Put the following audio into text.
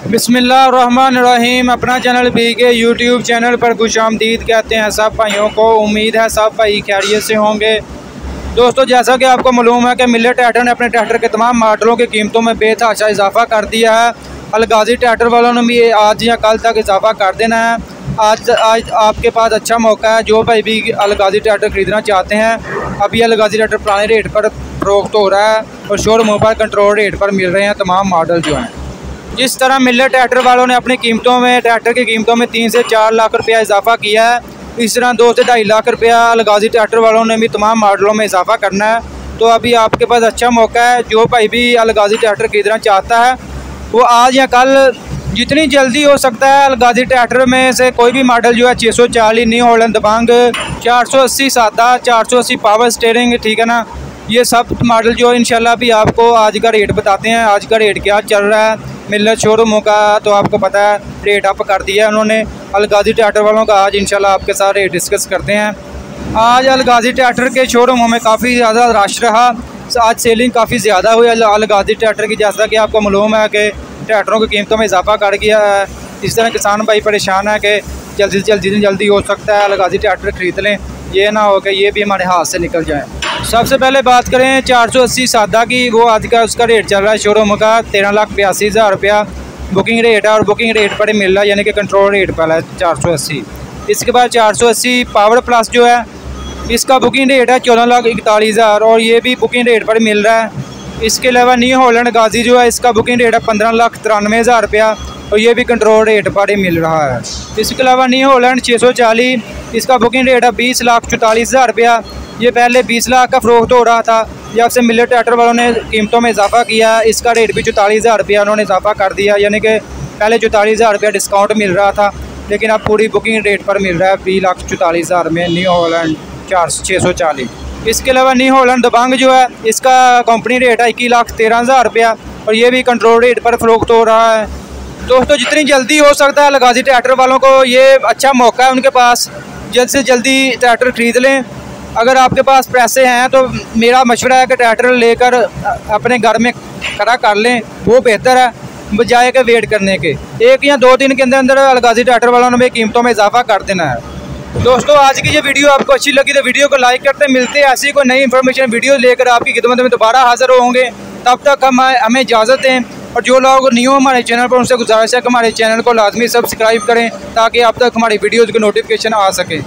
बिस्मिल्लाहिर्रहमानिर्रहीम। अपना channel BK YouTube channel पर खुशामदीद कहते हैं सब भाइयों को। उम्मीद है सब भाई खैरियत से होंगे। दोस्तों, जैसा कि आपको मालूम है कि मिल्लत ट्रैक्टर ने अपने ट्रैक्टर के तमाम मॉडलों की कीमतों में बेतहाशा इजाफा कर दिया है। अलगाजी ट्रैक्टर वालों ने भी आज या कल तक इजाफा कर देना है। आज आपके पास अच्छा मौका है। जो भाई भी अलगाजी ट्रैक्टर ख़रीदना चाहते हैं, अभी अलगाजी ट्रैक्टर पुराने रेट पर फ़रोख्त हो रहा है और शोरूमों पर कंट्रोल रेट पर मिल रहे हैं तमाम मॉडल जो हैं। जिस तरह मिल्लत ट्रैक्टर वालों ने अपनी कीमतों में ट्रैक्टर की कीमतों में 3 से 4 लाख रुपया इजाफा किया है, इस तरह 2 से 2.5 लाख रुपया अलगाजी ट्रैक्टर वालों ने भी तमाम मॉडलों में इजाफा करना है। तो अभी आपके पास अच्छा मौका है। जो भाई भी अलगाजी ट्रैक्टर खरीदना चाहता है वो आज या कल जितनी जल्दी हो सकता है अलगाजी ट्रैक्टर में से कोई भी मॉडल जो है 640 न्यू हॉलैंड दबंग, 480 सादा, 480 पावर स्टीयरिंग, ठीक है ना, ये सब मॉडल जो इंशाल्लाह भी आपको आज का रेट बताते हैं। आज का रेट क्या चल रहा है मिल्लत शोरूमों का, तो आपको पता है रेट अप कर दिया है उन्होंने अलगाजी ट्रैक्टर वालों का। आज इंशाल्लाह आपके साथ रेट डिस्कस करते हैं। आज अलगाजी ट्रैक्टर के शोरूमों में काफ़ी ज़्यादा रश रहा। आज सेलिंग काफ़ी ज़्यादा हुई अलगाजी ट्रैक्टर की। जैसा कि आपको मालूम है कि ट्रैक्टरों की कीमतों में इजाफा कर गया है। इस तरह किसान भाई परेशान है कि जल्दी से जल्दी हो सकता है अलगाजी ट्रैक्टर ख़रीद लें, ये ना हो कि ये भी हमारे हाथ से निकल जाए। सबसे पहले बात करें 480 सादा की, वो आज का उसका रेट चल रहा है शोरूम का 13,82,000 रुपया बुकिंग रेट है और बुकिंग रेट पर मिल रहा है, यानी कि कंट्रोल रेट पर है 480। इसके बाद 480 पावर प्लस जो है इसका बुकिंग रेट है 14,41,000 और ये भी बुकिंग रेट पर मिल रहा है। इसके अलावा न्यू हॉलैंड गाजी जो है इसका बुकिंग रेट है 15,93,000 रुपया और ये भी कंट्रोल रेट पर ही मिल रहा है। इसके अलावा न्यू हॉलैंड 640, इसका बुकिंग रेट है 20,44,000 रुपया। ये पहले 20 लाख का फ़रोख्त हो रहा था। जब से मिल्लत ट्रैक्टर वालों ने कीमतों में इजाफा किया, इसका रेट भी 44,000 रुपया उन्होंने इजाफा कर दिया, यानी कि पहले 44,000 रुपया डिस्काउंट मिल रहा था, लेकिन अब पूरी बुकिंग रेट पर मिल रहा है 20,44,000 में न्यू हॉलैंड 640। इसके अलावा न्यू हॉलैंड दबंग जो है इसका कंपनी रेट है 21,13,000 रुपया और ये भी कंट्रोल रेट पर फ़रोख्त हो रहा है। दोस्तों, जितनी जल्दी हो सकता है अलगाजी ट्रैक्टर वालों को ये अच्छा मौका है उनके पास, जल्द से जल्दी ट्रैक्टर ख़रीद लें। अगर आपके पास पैसे हैं तो मेरा मशवरा है कि ट्रैक्टर लेकर अपने घर में खड़ा कर लें, वो बेहतर है बजाय के वेट करने के। 1 या 2 दिन के अंदर अंदर अलगाजी ट्रैक्टर वालों ने भी कीमतों में इजाफा कर देना है। दोस्तों, आज की ये वीडियो आपको अच्छी लगी तो वीडियो को लाइक करते, मिलते हैं ऐसी कोई नई इन्फॉर्मेशन वीडियो लेकर आपकी खिदमत में दोबारा हाजिर होंगे। तब तक हमें इजाज़त दें और जो लोग न्यू हमारे चैनल पर उनसे गुजारिश है कि हमारे चैनल को लाजमी सब्सक्राइब करें ताकि आप तक हमारी वीडियोज़ की नोटिफिकेशन आ सके।